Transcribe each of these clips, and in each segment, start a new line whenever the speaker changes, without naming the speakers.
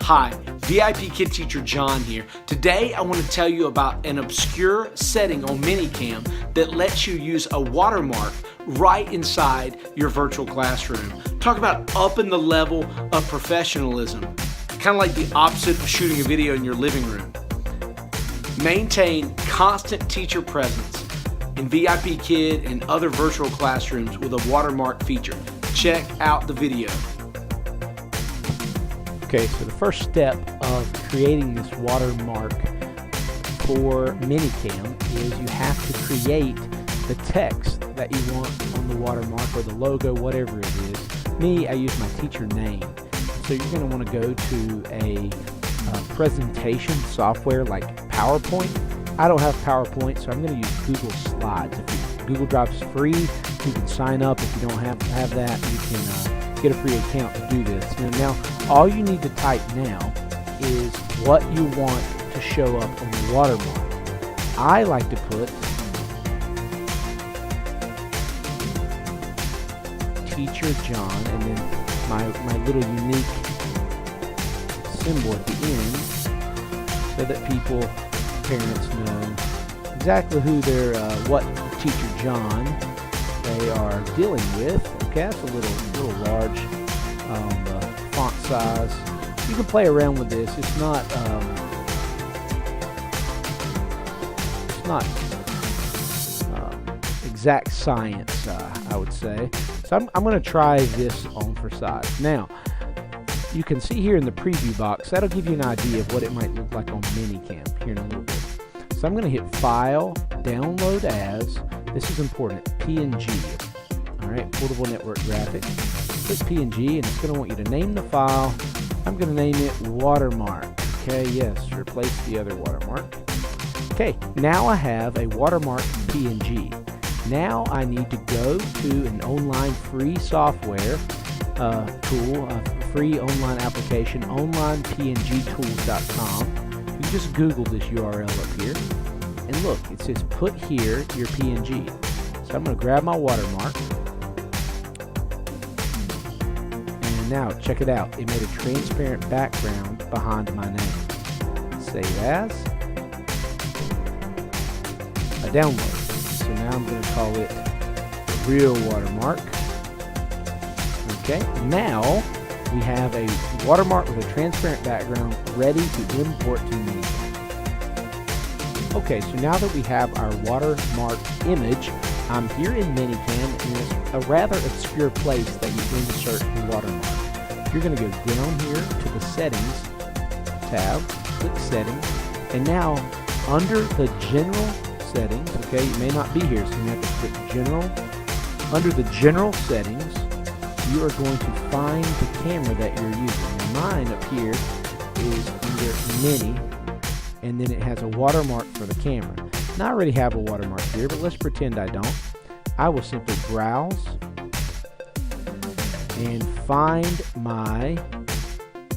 Hi, VIP Kid Teacher John here. Today I want to tell you about an obscure setting on ManyCam that lets you use a watermark right inside your virtual classroom. Talk about upping the level of professionalism. Kind of like the opposite of shooting a video in your living room. Maintain constant teacher presence in VIP Kid and other virtual classrooms with a watermark feature. Check out the video.
Okay, so the first step of creating this watermark for ManyCam is you have to create the text that you want on the watermark or the logo, whatever it is. Me, I use my teacher name. So you're going to want to go to a presentation software like PowerPoint. I don't have PowerPoint, so I'm going to use Google Slides. Google Drive's free. You can sign up if you don't have that. You can get a free account to do this. Now, all you need to type now is what you want to show up on the watermark. I like to put Teacher John and then my little unique symbol at the end so that people, parents, know exactly who they're, what Teacher John they are dealing with. Okay, that's a little large font size. You can play around with this. It's not exact science, I would say. So I'm going to try this on for size. Now, you can see here in the preview box, that'll give you an idea of what it might look like on ManyCam here in a little bit. So I'm going to hit File, Download As. This is important, PNG. Alright, portable network graphic. Click PNG and it's going to want you to name the file. I'm going to name it Watermark. Okay, yes, replace the other watermark. Okay, now I have a watermark PNG. Now I need to go to an online free software tool, free online application, onlinepngtools.com. You can just Google this URL up here. And look, it says put here your PNG. So I'm going to grab my watermark. And now check it out. It made a transparent background behind my name. Save as. A download. So now I'm going to call it real watermark. Okay, now we have a watermark with a transparent background ready to import to ManyCam. Okay, so now that we have our watermark image, I'm here in ManyCam, and it's a rather obscure place that you insert the watermark. You're going to go down here to the Settings tab, click Settings, and now under the General Settings, okay, you may not be here, so you have to click General. Under the General Settings, you are going to find the camera that you're using. Now mine up here is under Many, and then it has a watermark for the camera. Now I already have a watermark here, but let's pretend I don't. I will simply browse and find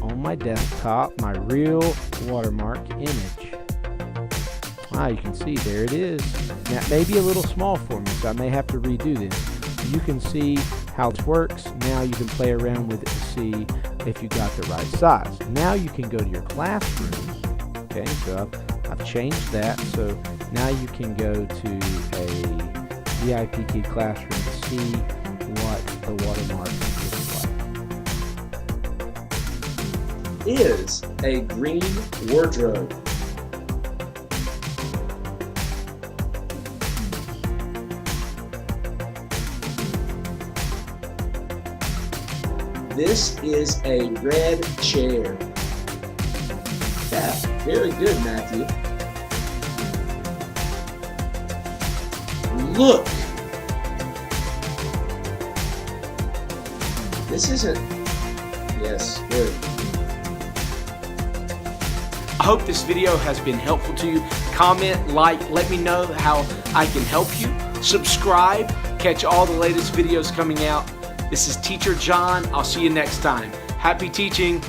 on my desktop, my real watermark image. Ah, you can see there it is. Now it may be a little small for me, so I may have to redo this. You can see how this works. Now you can play around with it to see if you got the right size. Now you can go to your classroom. Okay, so I've changed that. So now you can go to a VIP Kid classroom to see what the watermark looks like.
Is a green wardrobe. This is a red chair. Yeah, very good, Matthew. Look. This isn't... Yes, good. I hope this video has been helpful to you. Comment, like, let me know how I can help you. Subscribe, catch all the latest videos coming out. This is Teacher John. I'll see you next time. Happy teaching.